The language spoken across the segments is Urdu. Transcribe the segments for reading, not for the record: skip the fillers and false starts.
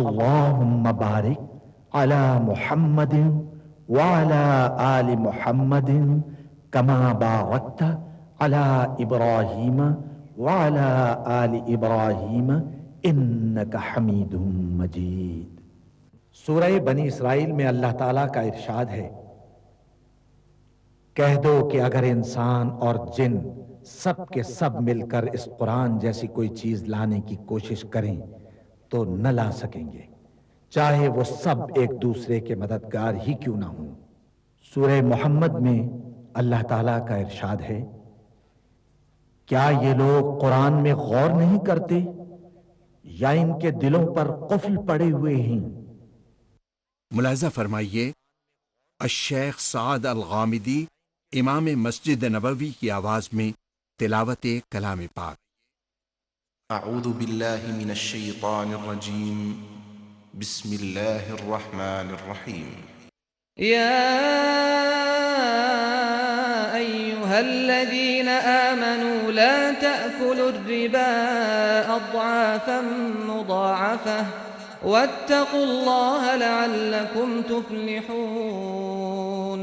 اللهم بارک علی محمد وعلی آل محمد کما بارکت علی ابراہیم وعلی آل ابراہیم انک حمید مجید۔ سورہ بنی اسرائیل میں اللہ تعالیٰ کا ارشاد ہے، کہہ دو کہ اگر انسان اور جن سب کے سب مل کر اس قرآن جیسی کوئی چیز لانے کی کوشش کریں تو نہ لا سکیں گے، چاہے وہ سب ایک دوسرے کے مددگار ہی کیوں نہ ہوں۔ سورہ محمد میں اللہ تعالیٰ کا ارشاد ہے، کیا یہ لوگ قرآن میں غور نہیں کرتے یا ان کے دلوں پر قفل پڑے ہوئے ہیں؟ ملاحظہ فرمائیے، الشیخ سعد الغامدی امام مسجد نبوی کی آواز میں تلاوت کلام پاک۔ اعوذ باللہ من الشیطان الرجیم، بسم اللہ الرحمن الرحیم۔ أيها الذين آمنوا لا تأكلوا الربا أضعافا مضاعفة واتقوا الله لعلكم تفلحون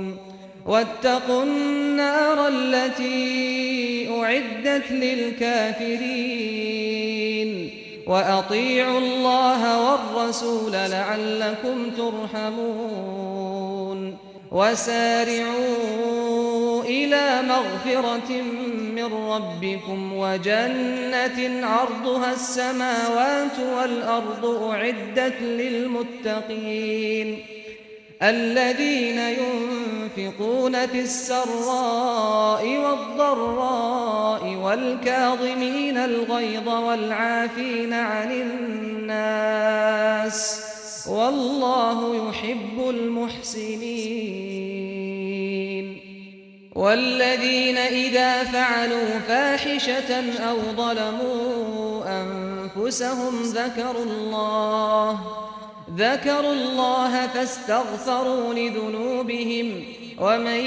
واتقوا النار التي أعدت للكافرين وأطيعوا الله والرسول لعلكم ترحمون وسارعوا إلى مغفرة من ربكم وجنة عرضها السماوات والأرض أعدت للمتقين الذين ينفقون في السراء والضراء والكاظمين الغيظ والعافين عن الناس والله يحب المحسنين والذين إذا فعلوا فاحشة أو ظلموا أنفسهم ذكروا الله فاستغفروا لذنوبهم ومن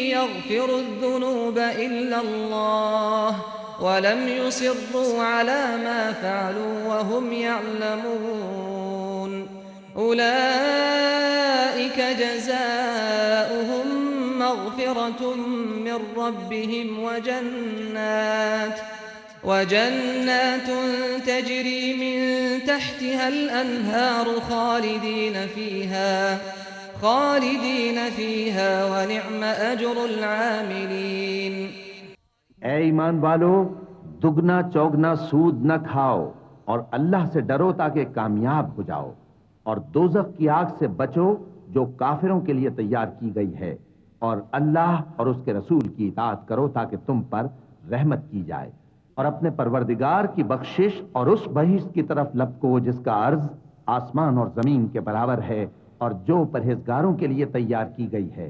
يغفر الذنوب إلا الله ولم يصروا على ما فعلوا وهم يعلمون أولئك جزاؤهم مغفرة من ربهم وجنات تجري من تحتها الأنهار خالدين فيها ونعم أجر العاملين۔ اے ایمان والو، دگنا چوگنا سود نہ کھاؤ اور اللہ سے ڈرو تاکہ کامیاب ہو جاؤ، اور دوزخ کی آگ سے بچو جو کافروں کے لیے تیار کی گئی ہے، اور اللہ اور اس کے رسول کی اطاعت کرو تاکہ تم پر رحمت کی جائے، اور اپنے پروردگار کی بخشش اور اس بہشت کی طرف لپکو جس کا عرض آسمان اور زمین کے برابر ہے، اور جو پرہیزگاروں کے لیے تیار کی گئی ہے،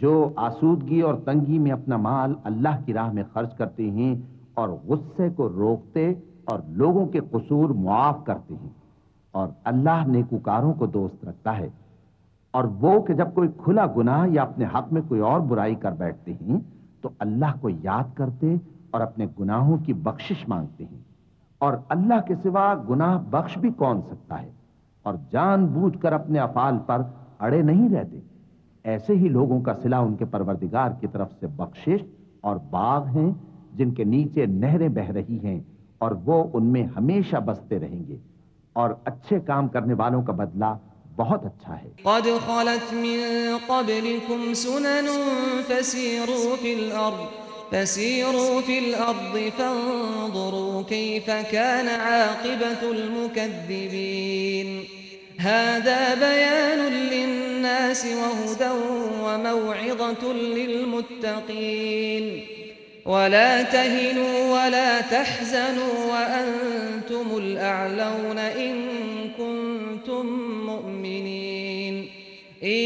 جو آسودگی اور تنگی میں اپنا مال اللہ کی راہ میں خرچ کرتے ہیں اور غصے کو روکتے اور لوگوں کے قصور معاف کرتے ہیں، اور اللہ نیکوکاروں کو دوست رکھتا ہے۔ اور وہ کہ جب کوئی کھلا گناہ یا اپنے حق میں کوئی اور برائی کر بیٹھتے ہیں تو اللہ کو یاد کرتے اور اپنے گناہوں کی بخشش مانگتے ہیں، اور اللہ کے سوا گناہ بخش بھی کون سکتا ہے، اور جان بوجھ کر اپنے افعال پر اڑے نہیں رہتے۔ ایسے ہی لوگوں کا صلہ ان کے پروردگار کی طرف سے بخشش اور باغ ہیں جن کے نیچے نہریں بہہ رہی ہیں، اور وہ ان میں ہمیشہ بستے رہیں گے، اور اچھے کام کرنے والوں کا بدلہ بہت اچھا ہے۔ قد خلت من قبلكم سنن فسيروا في الأرض فانظروا كيف كان عاقبة المكذبين هذا بيان للناس وهدى وموعظة للمتقين ولا تهنوا ولا تحزنوا وأنتم الأعلون إن كنتم مؤمنين إن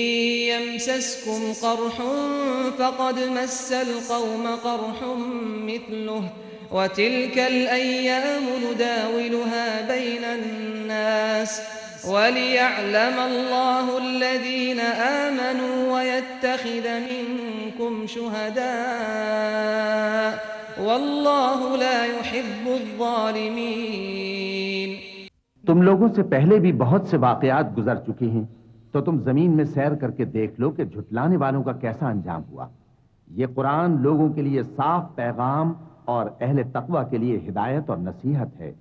يمسسكم قرح فقد مس القوم قرح مثله وتلك الأيام نداولها بين الناس وَلِيَعْلَمَ اللَّهُ الَّذِينَ آمَنُوا وَيَتَّخِذَ مِنكُمْ شُهَدَاءَ وَاللَّهُ لَا يُحِبُّ الظَّالِمِينَ۔ تم لوگوں سے پہلے بھی بہت سے واقعات گزر چکے ہیں، تو تم زمین میں سیر کر کے دیکھ لو کہ جھٹلانے والوں کا کیسا انجام ہوا۔ یہ قرآن لوگوں کے لیے صاف پیغام اور اہل تقوی کے لیے ہدایت اور نصیحت ہے،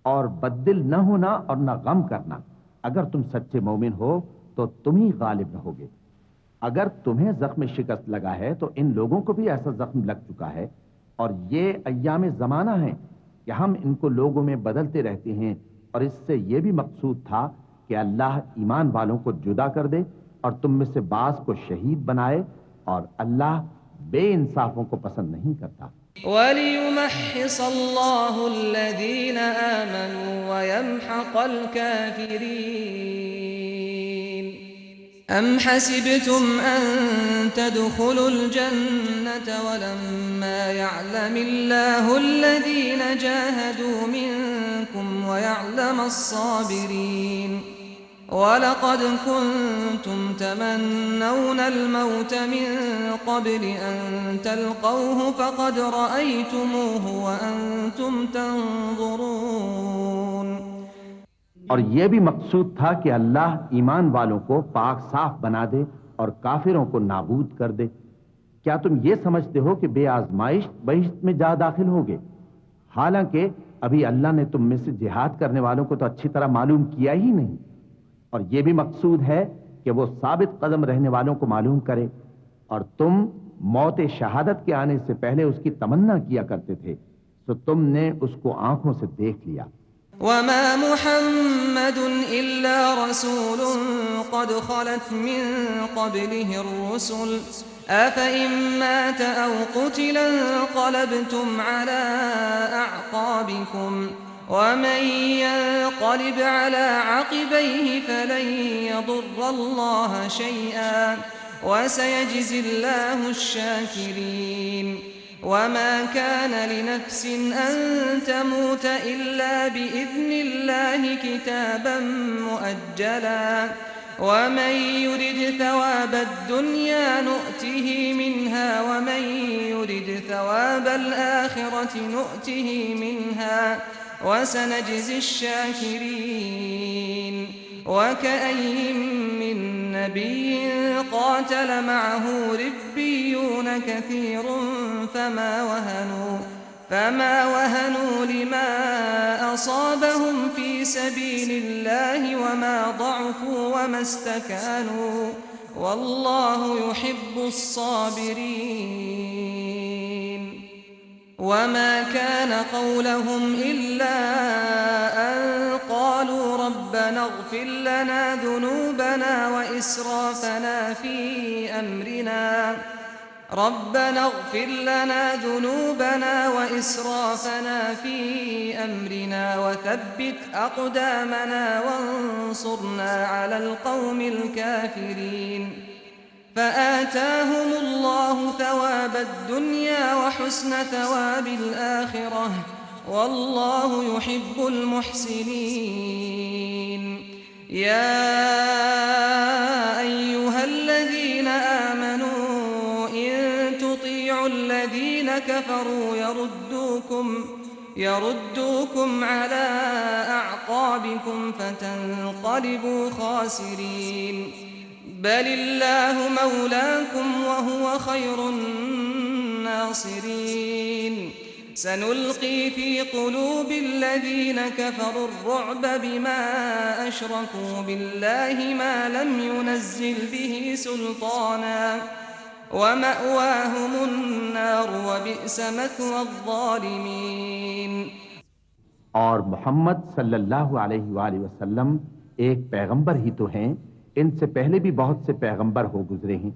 اور بددل نہ ہونا اور نہ غم کرنا۔ اگر تم سچے مومن ہو تو تم ہی غالب نہ ہوگے۔ اگر تمہیں زخم شکست لگا ہے تو ان لوگوں کو بھی ایسا زخم لگ چکا ہے، اور یہ ایام زمانہ ہیں کہ ہم ان کو لوگوں میں بدلتے رہتے ہیں، اور اس سے یہ بھی مقصود تھا کہ اللہ ایمان والوں کو جدا کر دے اور تم میں سے بعض کو شہید بنائے، اور اللہ بے انصافوں کو پسند نہیں کرتا۔ وَلِيُمَحِّصَ اللَّهُ الَّذِينَ آمَنُوا وَيَمْحَقَ الْكَافِرِينَ أَمْ حَسِبْتُمْ أَن تَدْخُلُوا الْجَنَّةَ وَلَمَّا يَعْلَمِ اللَّهُ الَّذِينَ جَاهَدُوا مِنكُمْ وَيَعْلَمَ الصَّابِرِينَ وَلَقَدْ كُنْتُمْ تَمَنَّوْنَ الْمَوْتَ مِنْ قَبْلِ أَنْ تَلْقَوْهُ فَقَدْ رَأَيْتُمُوهُ وَأَنْتُمْ تَنْظُرُونَ۔ اور یہ بھی مقصود تھا کہ اللہ ایمان والوں کو پاک صاف بنا دے اور کافروں کو نابود کر دے۔ کیا تم یہ سمجھتے ہو کہ بے آزمائش بہشت میں جا داخل ہوگے؟ حالانکہ ابھی اللہ نے تم میں سے جہاد کرنے والوں کو تو اچھی طرح معلوم کیا ہی نہیں، اور یہ بھی مقصود ہے کہ وہ ثابت قدم رہنے والوں کو معلوم کرے، اور تم موت شہادت کے آنے سے پہلے اس کی تمنا کیا کرتے تھے، تو تم نے اس کو آنکھوں سے دیکھ لیا۔ وَمَا مُحَمَّدٌ إِلَّا رَسُولٌ قَدْ خَلَتْ مِن قَبْلِهِ الرُّسُلُ أَفَإِن مَّاتَ أَوْ قُتِلَ انقَلَبْتُمْ عَلَىٰ أَعْقَابِكُمْ وَمَن يَنقَلِبْ عَلَىٰ عَقِبَيْهِ فَلَن يَضُرَّ اللَّهَ شَيْئًا وَسَيَجْزِي اللَّهُ الشَّاكِرِينَ۔ وَمَا كَانَ لِنَفْسٍ أَن تَمُوتَ إِلَّا بِإِذْنِ اللَّهِ كِتَابًا مُؤَجَّلًا وَمَن يُرِدْ ثَوَابَ الدُّنْيَا نُؤْتِهِ مِنْهَا وَمَن يُرِدْ ثَوَابَ الْآخِرَةِ نُؤْتِهِ مِنْهَا وَسَنَجْزِي الشَّاكِرِينَ۔ وَكَأَيِّن مِّن نَّبِيٍّ قَاتَلَ مَعَهُ رِبِّيُّونَ كَثِيرٌ فما وهنوا لما أصابهم في سبيل الله وما ضعفوا وما استكانوا والله يحب الصابرين۔ وما كان قولهم إلا أن قالوا ربنا اغفر لنا ذنوبنا وإسرافنا في أمرنا وثبت أقدامنا وانصرنا على القوم الكافرين۔ فآتاهم الله ثواب الدنيا وحسن ثواب الآخرة والله يحب المحسنين۔ يا أيها الذين آمنوا الذين كفروا يردوكم على أعقابكم فتنقلبوا خاسرين۔ بل الله مولاكم وهو خير الناصرين۔ سنلقي في قلوب الذين كفروا الرعب بما أشركوا بالله ما لم ينزل به سلطانا وَمَأْوَاهُمُ النَّارُ وَبِئْسَ مَثْوَى الظَّالِمِينَ۔ اور محمد صلی اللہ علیہ وآلہ وسلم ایک پیغمبر ہی تو ہیں، ان سے پہلے بھی بہت سے پیغمبر ہو گزرے ہیں۔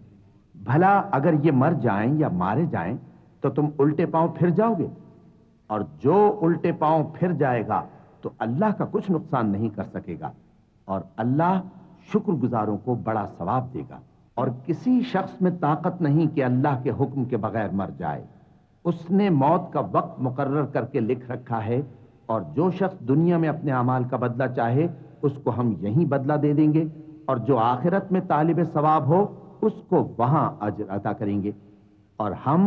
بھلا اگر یہ مر جائیں یا مارے جائیں تو تم الٹے پاؤں پھر جاؤ گے؟ اور جو الٹے پاؤں پھر جائے گا تو اللہ کا کچھ نقصان نہیں کر سکے گا، اور اللہ شکر گزاروں کو بڑا ثواب دے گا۔ اور کسی شخص میں طاقت نہیں کہ اللہ کے حکم کے بغیر مر جائے۔ اس نے موت کا وقت مقرر کر کے لکھ رکھا ہے، اور جو شخص دنیا میں اپنے اعمال کا بدلہ چاہے اس کو ہم یہیں بدلہ دے دیں گے، اور جو آخرت میں طالب ثواب ہو اس کو وہاں اجر عطا کریں گے، اور ہم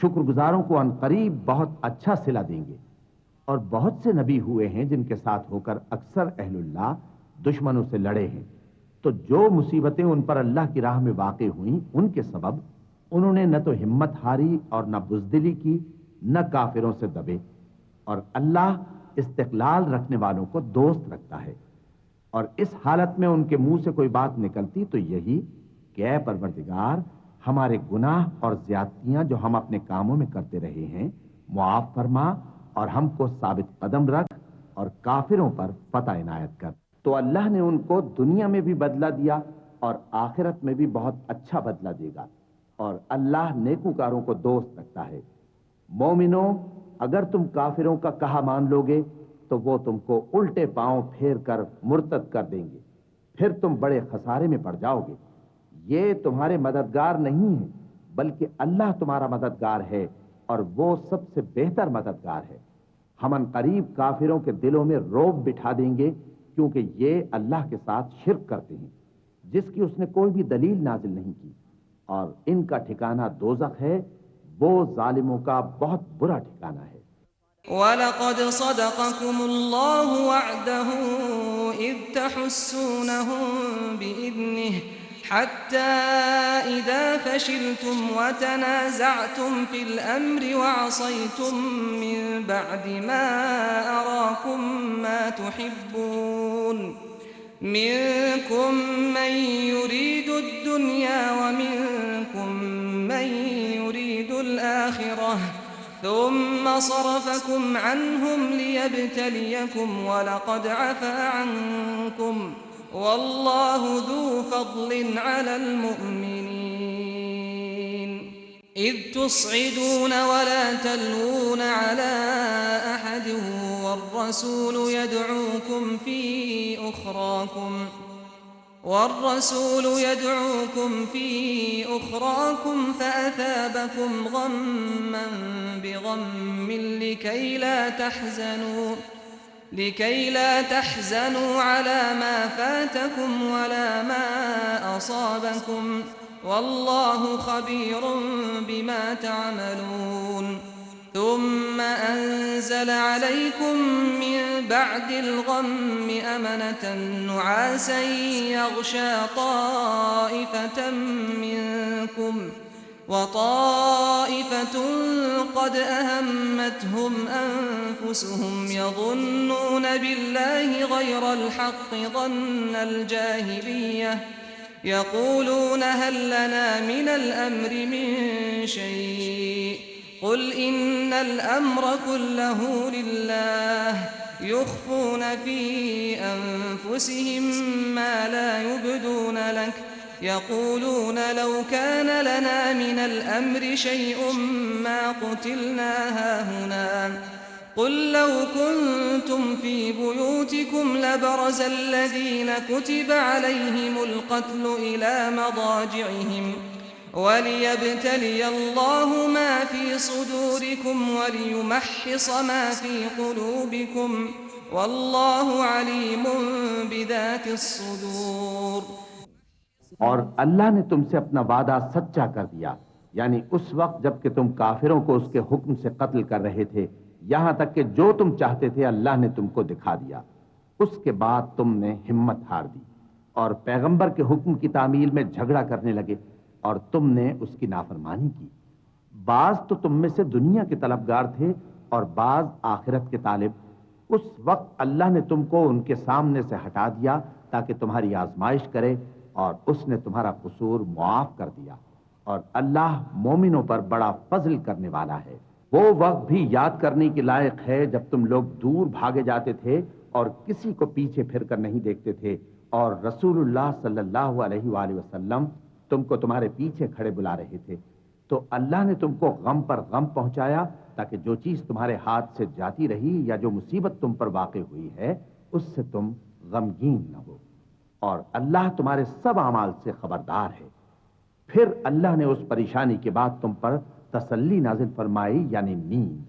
شکر گزاروں کو عنقریب بہت اچھا صلہ دیں گے۔ اور بہت سے نبی ہوئے ہیں جن کے ساتھ ہو کر اکثر اہل اللہ دشمنوں سے لڑے ہیں، تو جو مصیبتیں ان پر اللہ کی راہ میں واقع ہوئیں ان کے سبب انہوں نے نہ تو ہمت ہاری اور نہ بزدلی کی، نہ کافروں سے دبے، اور اللہ استقلال رکھنے والوں کو دوست رکھتا ہے۔ اور اس حالت میں ان کے منہ سے کوئی بات نکلتی تو یہی کہ اے پروردگار، ہمارے گناہ اور زیادتیاں جو ہم اپنے کاموں میں کرتے رہے ہیں معاف فرما، اور ہم کو ثابت قدم رکھ اور کافروں پر فتح عنایت کر۔ تو اللہ نے ان کو دنیا میں بھی بدلہ دیا اور آخرت میں بھی بہت اچھا بدلہ دے گا، اور اللہ نیکوکاروں کو دوست رکھتا ہے۔ مومنوں، اگر تم کافروں کا کہا مان لو گے تو وہ تم کو الٹے پاؤں پھیر کر مرتد کر دیں گے، پھر تم بڑے خسارے میں پڑ جاؤ گے۔ یہ تمہارے مددگار نہیں ہیں، بلکہ اللہ تمہارا مددگار ہے، اور وہ سب سے بہتر مددگار ہے۔ ہم ان قریب کافروں کے دلوں میں رعب بٹھا دیں گے، کیونکہ یہ اللہ کے ساتھ شرک کرتے ہیں جس کی اس نے کوئی بھی دلیل نازل نہیں کی، اور ان کا ٹھکانہ دوزخ ہے، وہ ظالموں کا بہت برا ٹھکانہ ہے۔ وَلَقَدْ صَدَقَكُمُ اللَّهُ وَعْدَهُ إِذْ تَحُسُّونَهُم بِإِذْنِهِ حَتَّى إِذَا فَشِلْتُمْ وَتَنَازَعْتُمْ فِي الْأَمْرِ وَعَصَيْتُم مِّن بَعْدِ مَا أَرَاكُم مَّا تُحِبُّونَ مِنكُم مَّن يُرِيدُ الدُّنْيَا وَمِنكُم مَّن يُرِيدُ الْآخِرَةَ ثم صرفكم عنهم ليبتليكم ولقد عفا عنكم والله ذو فضل على المؤمنين إذ تصعدون ولا تلوون على أحد والرسول يدعوكم في أخراكم فأثابكم غما بغم لكي لا تحزنوا على ما فاتكم ولا ما أصابكم والله خبير بما تعملون ثم أنزل عليكم من بعد الغم أمنة نعاسا يغشى طائفة منكم وطائفة قد أهمتهم أنفسهم يظنون بالله غير الحق ظن الجاهلية يقولون هل لنا من الأمر من شيء قل إن الأمر كله لله يخفون في أنفسهم ما لا يبدون لك يقولون لو كان لنا من الأمر شيء ما قتلنا هاهنا قل لو كنتم في بيوتكم لبرز الذين كتب عليهم القتل إلى مضاجعهم وليبتلي الله ما في صدوركم وليمحص ما في قلوبكم والله عليم بذات الصدور۔ اور اللہ نے تم سے اپنا وعدہ سچا کر دیا، یعنی اس وقت جب کہ تم کافروں کو اس کے حکم سے قتل کر رہے تھے، یہاں تک کہ جو تم چاہتے تھے اللہ نے تم کو دکھا دیا۔ اس کے بعد تم نے ہمت ہار دی اور پیغمبر کے حکم کی تعمیل میں جھگڑا کرنے لگے، اور تم نے اس کی نافرمانی کی۔ بعض تو تم میں سے دنیا کے طلبگار تھے اور بعض آخرت کے طالب۔ اس وقت اللہ نے تم کو ان کے سامنے سے ہٹا دیا تاکہ تمہاری آزمائش کرے، اور اس نے تمہارا قصور معاف کر دیا، اور اللہ مومنوں پر بڑا فضل کرنے والا ہے۔ وہ وقت بھی یاد کرنے کے لائق ہے جب تم لوگ دور بھاگے جاتے تھے اور کسی کو پیچھے پھر کر نہیں دیکھتے تھے، اور رسول اللہ صلی اللہ علیہ وآلہ وسلم تم کو تمہارے پیچھے کھڑے بلا رہے تھے، تو اللہ نے تم کو غم پر غم پہنچایا تاکہ جو چیز تمہارے ہاتھ سے جاتی رہی یا جو مصیبت تم پر واقع ہوئی ہے اس سے تم غمگین نہ ہو، اور اللہ تمہارے سب اعمال سے خبردار ہے۔ پھر اللہ نے اس پریشانی کے بعد تم پر تسلی نازل فرمائی، یعنی نیند،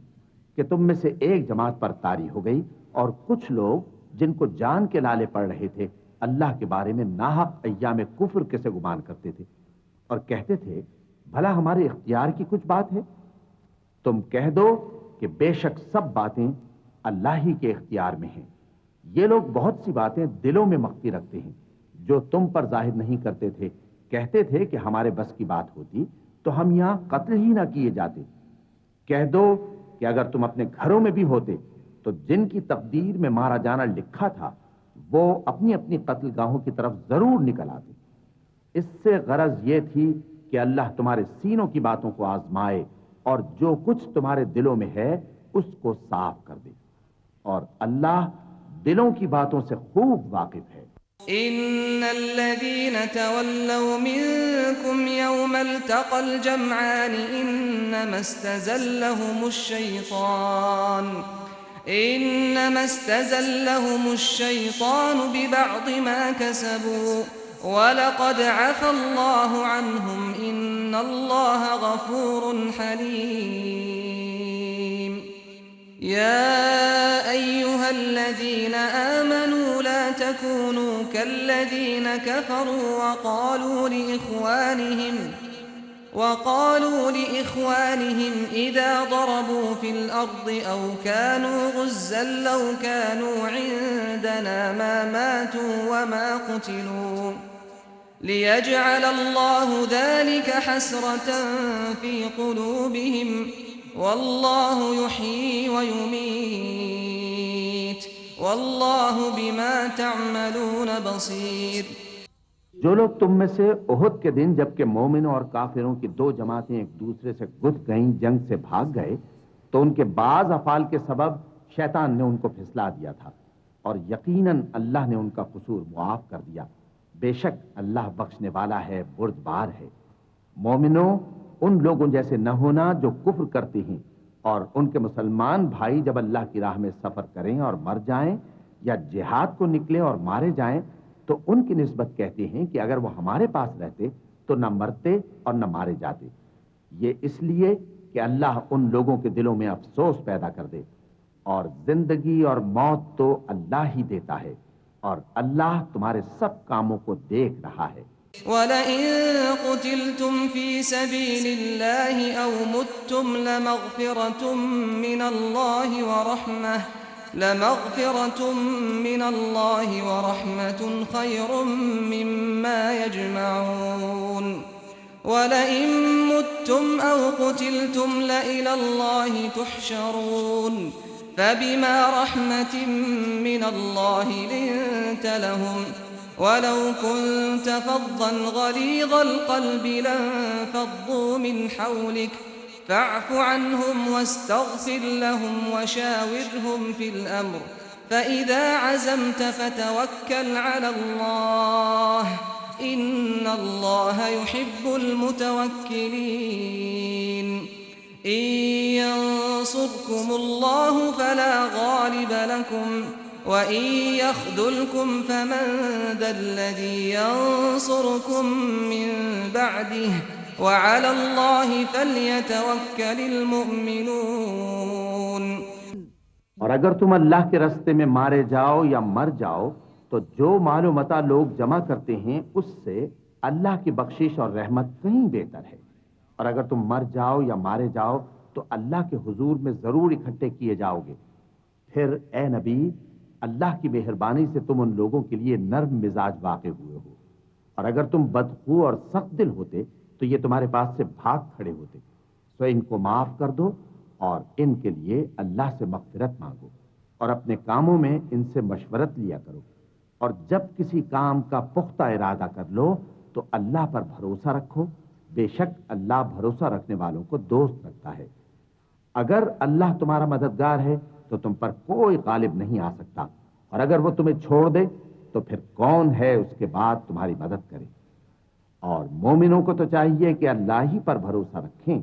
کہ تم میں سے ایک جماعت پر طاری ہو گئی، اور کچھ لوگ جن کو جان کے لالے پڑ رہے تھے اللہ کے بارے میں ناحق ایام کفر کے سے گمان کرتے تھے اور کہتے تھے بھلا ہمارے اختیار کی کچھ بات ہے؟ تم کہہ دو کہ بے شک سب باتیں اللہ ہی کے اختیار میں ہیں۔ یہ لوگ بہت سی باتیں دلوں میں مخفی رکھتے ہیں جو تم پر ظاہر نہیں کرتے تھے۔ کہتے تھے کہ ہمارے بس کی بات ہوتی تو ہم یہاں قتل ہی نہ کیے جاتے۔ کہہ دو کہ اگر تم اپنے گھروں میں بھی ہوتے تو جن کی تقدیر میں مارا جانا لکھا تھا وہ اپنی اپنی قتل گاہوں کی طرف ضرور نکل آتے۔ اس سے غرض یہ تھی کہ اللہ تمہارے سینوں کی باتوں کو آزمائے اور جو کچھ تمہارے دلوں میں ہے اس کو صاف کر دے، اور اللہ دلوں کی باتوں سے خوب واقف ہے۔ ان الذين تولوا منكم يوم التقى الجمعان انما استزلهم الشيطان ببعض ما كسبوا ولقد عفى الله عنهم ان الله غفور حليم يا ايها الذين آمنوا لا تكونوا كالذين كفروا وقالوا لإخوانهم إذا ضربوا في الأرض أو كانوا غزا لو كانوا عندنا ما ماتوا وما قتلوا ليجعل الله ذلك حسرة في قلوبهم والله يحيي ويميت والله بما تعملون بصير۔ جو لوگ تم میں سے احد کے دن جبکہ مومنوں اور کافروں کی دو جماعتیں ایک دوسرے سے گھٹ گئیں جنگ سے بھاگ گئے تو ان کے بعض افعال کے سبب شیطان نے ان کو پھسلا دیا تھا، اور یقیناً اللہ نے ان کا قصور معاف کر دیا۔ بے شک اللہ بخشنے والا ہے، بردبار ہے۔ مومنوں، ان لوگوں جیسے نہ ہونا جو کفر کرتے ہیں، اور ان کے مسلمان بھائی جب اللہ کی راہ میں سفر کریں اور مر جائیں یا جہاد کو نکلیں اور مارے جائیں تو ان کی نسبت کہتے ہیں کہ اگر وہ ہمارے پاس رہتے تو نہ مرتے اور نہ مارے جاتے۔ یہ اس لیے کہ اللہ ان لوگوں کے دلوں میں افسوس پیدا کر دے، اور زندگی اور موت تو اللہ ہی دیتا ہے، اور اللہ تمہارے سب کاموں کو دیکھ رہا ہے۔ وَلَئِن قُتِلْتُمْ فِي سَبِيلِ اللَّهِ أَوْ مُتُّمْ لَمَغْفِرَةٌ مِّنَ اللَّهِ وَرَحْمَةٌ خَيْرٌ مِّمَّا يَجْمَعُونَ وَلَئِن مُتُّمْ أَوْ قُتِلْتُمْ لَإِلَى اللَّهِ تُحْشَرُونَ فَبِمَا رَحْمَةٍ مِّنَ اللَّهِ لِنتَ لَهُمْ وَلَوْ كُنتَ فَظًّا غَلِيظَ الْقَلْبِ لَانفَضُّوا مِنْ حَوْلِكَ فَاعْفُ عَنْهُمْ وَاسْتَغْفِرْ لَهُمْ وَشَاوِرْهُمْ فِي الْأَمْرِ فَإِذَا عَزَمْتَ فَتَوَكَّلْ عَلَى اللَّهِ إِنَّ اللَّهَ يُحِبُّ الْمُتَوَكِّلِينَ إِن يَنصُرْكُمُ اللَّهُ فَلَا غَالِبَ لَكُمْ وَإِن يَخْذُلْكُمْ فَمَن ذَا الَّذِي يَنصُرُكُم مِّن بَعْدِهِ وَعَلَى اللَّهِ فَلْيَتَوَكَّلِ الْمُؤْمِنُونَ۔ اور اگر تم اللہ کے راستے میں مارے جاؤ یا مر جاؤ تو جو مال و متاع لوگ جمع کرتے ہیں اس سے اللہ کی بخشش اور رحمت کہیں بہتر ہے، اور اگر تم مر جاؤ یا مارے جاؤ تو اللہ کے حضور میں ضرور اکٹھے کیے جاؤ گے۔ پھر اے نبی، اللہ کی مہربانی سے تم ان لوگوں کے لیے نرم مزاج واقع ہوئے ہو، اور اگر تم بدخو اور سخت دل ہوتے تو یہ تمہارے پاس سے بھاگ کھڑے ہوتے۔ سو ان کو معاف کر دو اور ان کے لیے اللہ سے مغفرت مانگو، اور اپنے کاموں میں ان سے مشورت لیا کرو، اور جب کسی کام کا پختہ ارادہ کر لو تو اللہ پر بھروسہ رکھو، بے شک اللہ بھروسہ رکھنے والوں کو دوست رکھتا ہے۔ اگر اللہ تمہارا مددگار ہے تو تم پر کوئی غالب نہیں آ سکتا، اور اگر وہ تمہیں چھوڑ دے تو پھر کون ہے اس کے بعد تمہاری مدد کرے؟ اور مومنوں کو تو چاہیے کہ اللہ ہی پر بھروسہ رکھیں۔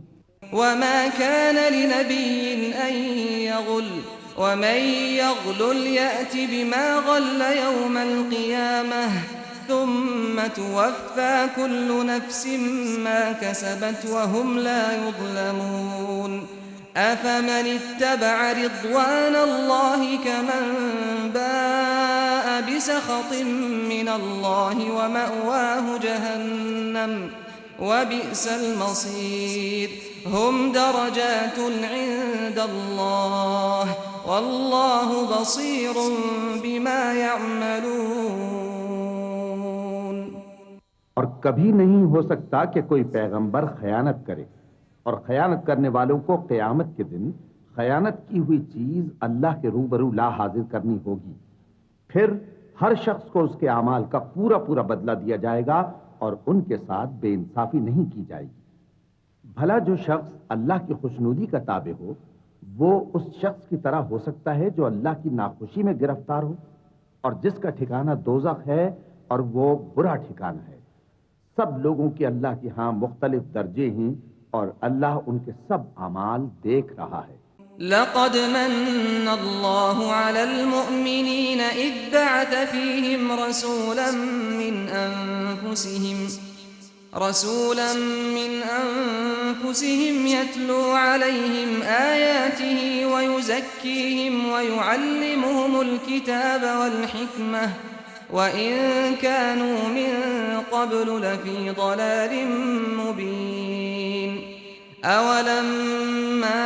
وَمَا كَانَ لِنَبِيٍّ أَن يَغُلَّ وَمَن يَغْلُلْ يَأْتِ بِمَا غَلَّ يَوْمَ الْقِيَامَةِ ثُمَّ تُوَفَّى كُلُّ نَفْسٍ مَّا كَسَبَتْ وَهُمْ لَا يُظْلَمُونَ أَفَمَنِ اتَّبَعَ رِضْوَانَ اللَّهِ كَمَن بَاءَ بِسَخَطٍ مِّنَ اللَّهِ وَمَأْوَاهُ جَهَنَّمُ وَبِئْسَ الْمَصِيرُ هُمْ دَرَجَاتٌ عِندَ اللَّهِ واللہ بصیر بما یعملون۔ اور کبھی نہیں ہو سکتا کہ کوئی پیغمبر خیانت کرے، اور خیانت کرنے والوں کو قیامت کے دن خیانت کی ہوئی چیز اللہ کے روبرو لا حاضر کرنی ہوگی، پھر ہر شخص کو اس کے اعمال کا پورا پورا بدلہ دیا جائے گا اور ان کے ساتھ بے انصافی نہیں کی جائے گی۔ بھلا جو شخص اللہ کی خوشنودی کا تابع ہو وہ اس شخص کی طرح ہو سکتا ہے جو اللہ کی ناخوشی میں گرفتار ہو، اور جس کا ٹھکانہ دوزخ ہے اور وہ برا ٹھکانہ ہے۔ سب لوگوں کے اللہ کے ہاں مختلف درجے ہیں اور اللہ ان کے سب اعمال دیکھ رہا ہے۔ لقد من الله على المؤمنين إذ بعث فيهم رسولا من أنفسهم يتلو عليهم آياته ويزكيهم ويعلمهم الكتاب والحكمة وإن كانوا من قبل لفي ضلال مبين۔ أولما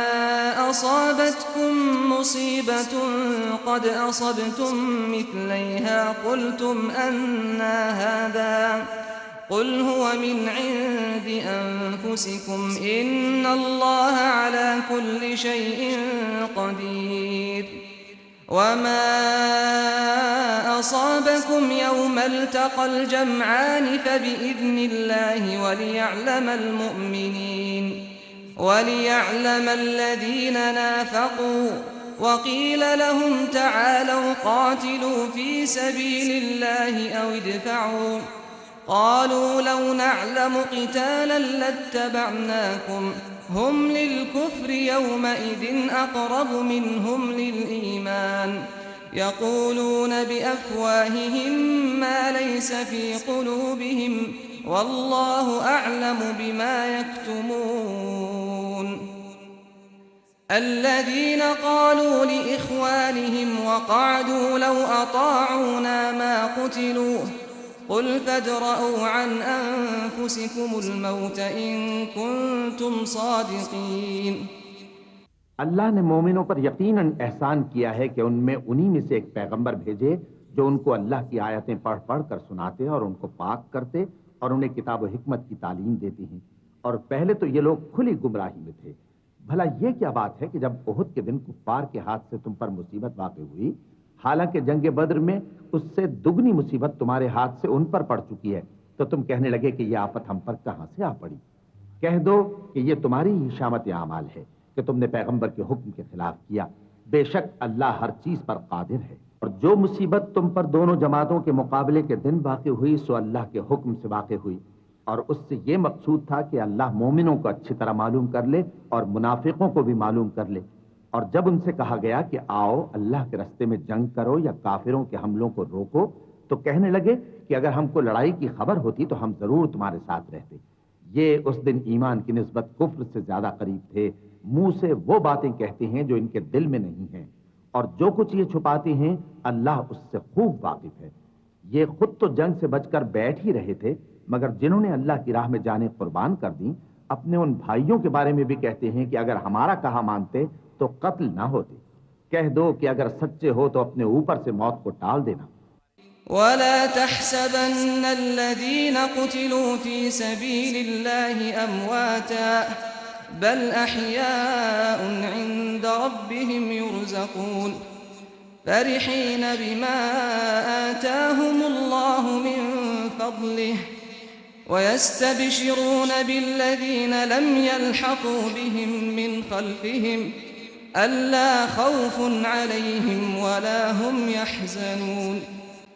أصابتكم مصيبة قد أصبتم مثليها قلتم أنى هذا قل هو من عند أنفسكم إن الله على كل شيء قدير۔ وما أصابكم يوم التقى الجمعان فبإذن الله وليعلم الذين نافقوا وقيل لهم تعالوا قاتلوا في سبيل الله أو ادفعوا قالوا لو نعلم قتالا لاتبعناكم هم للكفر يومئذ أقرب منهم للإيمان يقولون بأفواههم ما ليس في قلوبهم والله أعلم بما يكتمون۔ الذين قالوا لإخوانهم وقعدوا لو أطاعونا ما قتلوا قل فادرءوا عن أنفسكم الموت إن كنتم صادقين۔ اللہ نے مومنوں پر یقیناً احسان کیا ہے کہ ان میں انہی میں سے ایک پیغمبر بھیجے جو ان کو اللہ کی آیتیں پڑھ پڑھ کر سناتے اور ان کو پاک کرتے اور انہیں کتاب و حکمت کی تعلیم دیتی ہیں، اور پہلے تو یہ لوگ کھلی گمراہی میں تھے۔ بھلا یہ کیا بات ہے کہ جب احد کے دن کفار کے ہاتھ سے تم پر مصیبت واقع ہوئی، حالانکہ جنگ بدر میں اس سے دگنی مصیبت تمہارے ہاتھ سے ان پر پڑ چکی ہے، تو تم کہنے لگے کہ یہ آفت ہم پر کہاں سے آ پڑی؟ کہہ دو کہ یہ تمہاری ہی شامت اعمال ہے کہ تم نے پیغمبر کے حکم کے خلاف کیا، بے شک اللہ ہر چیز پر قادر ہے۔ اور جو مصیبت تم پر دونوں جماعتوں کے مقابلے کے دن واقع ہوئی سو اللہ کے حکم سے واقع ہوئی، اور اس سے یہ مقصود تھا کہ اللہ مومنوں کو اچھی طرح معلوم کر لے اور منافقوں کو بھی معلوم کر لے۔ اور جب ان سے کہا گیا کہ آؤ اللہ کے راستے میں جنگ کرو یا کافروں کے حملوں کو روکو، تو کہنے لگے کہ اگر ہم کو لڑائی کی خبر ہوتی تو ہم ضرور تمہارے ساتھ رہتے۔ یہ اس دن ایمان کی نسبت کفر سے زیادہ قریب تھے، منہ سے وہ باتیں کہتے ہیں جو ان کے دل میں نہیں ہیں، اور جو کچھ یہ چھپاتے ہیں اللہ اس سے خوب واقف ہے۔ یہ خود تو جنگ سے بچ کر بیٹھ ہی رہے تھے، مگر جنہوں نے اللہ کی راہ میں جانیں قربان کر دیں اپنے ان بھائیوں کے بارے میں بھی کہتے ہیں کہ اگر ہمارا کہا مانتے تو قتل نہ ہوتے۔ کہہ دو کہ اگر سچے ہو تو اپنے اوپر سے موت کو ٹال دینا۔ ولا تحسبن الذين قتلوا في سبيل الله أمواتا بل أحياء عند ربهم يرزقون فرحين بما آتاهم الله من فضله ويستبشرون بالذين لم يلحقوا بهم من خلفهم ألا خوف عليهم ولا هم يحزنون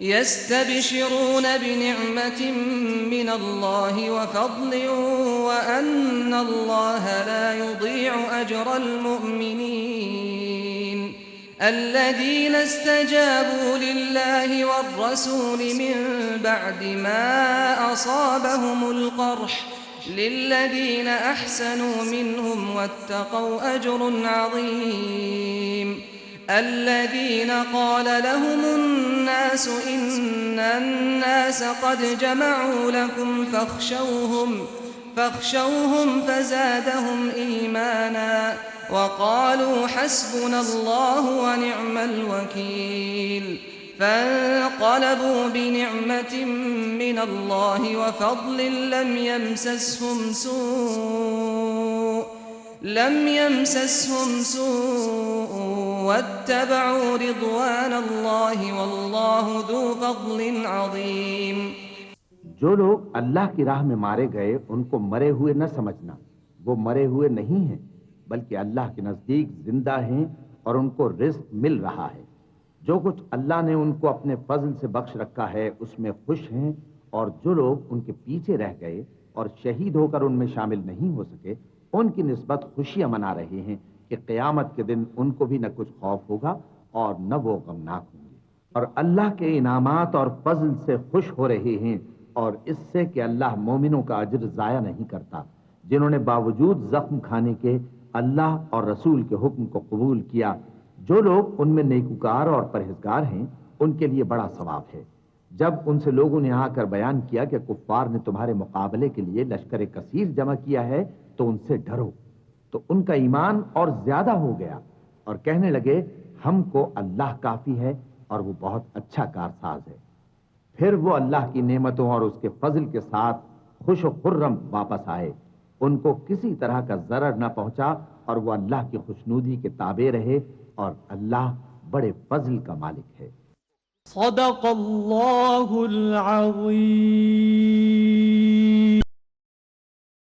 يستبشرون بنعمة من الله وفضل وأن الله لا يضيع أجر المؤمنين الذين استجابوا لله والرسول من بعد ما أصابهم القرح للذين أحسنوا منهم واتقوا أجر عظيم الذين قال لهم الناس إن الناس قد جمعوا لكم فاخشوهم فزادهم إيمانا وقالوا حسبنا الله ونعم الوكيل فانقلبوا بنعمة من الله وفضل لم يمسسهم سوء واتبعوا رضوان الله والله ذو فضل عظيم. جو لوگ اللہ کی راہ میں مارے گئے ان کو مرے ہوئے نہ سمجھنا، وہ مرے ہوئے نہیں ہیں بلکہ اللہ کے نزدیک زندہ ہیں اور ان کو رزق مل رہا ہے. جو کچھ اللہ نے ان کو اپنے فضل سے بخش رکھا ہے اس میں خوش ہیں، اور جو لوگ ان کے پیچھے رہ گئے اور شہید ہو کر ان میں شامل نہیں ہو سکے ان کی نسبت خوشیاں منا رہے ہیں کہ قیامت کے دن ان کو بھی نہ کچھ خوف ہوگا اور نہ وہ غمناک ہوں گے، اور اللہ کے انعامات اور فضل سے خوش ہو رہے ہیں، اور اس سے کہ اللہ مومنوں کا اجر ضائع نہیں کرتا. جنہوں نے باوجود زخم کھانے کے اللہ اور رسول کے حکم کو قبول کیا، جو لوگ ان میں نیکوکار اور پرہیزگار ہیں ان کے لیے بڑا ثواب ہے. جب ان سے لوگوں نے آ کر بیان کیا کہ کفار نے تمہارے مقابلے کے لیے لشکر کثیر جمع کیا ہے تو ان سے ڈرو، تو ان کا ایمان اور زیادہ ہو گیا اور کہنے لگے ہم کو اللہ کافی ہے اور وہ بہت اچھا کارساز ہے. پھر وہ اللہ کی نعمتوں اور اس کے فضل کے ساتھ خوش و خرم واپس آئے. ان کو کسی طرح کا ضرر نہ پہنچا اور وہ اللہ کی خوشنودی کے تابع رہے، اور اللہ بڑے فضل کا مالک ہے. صدق اللہ العظیم.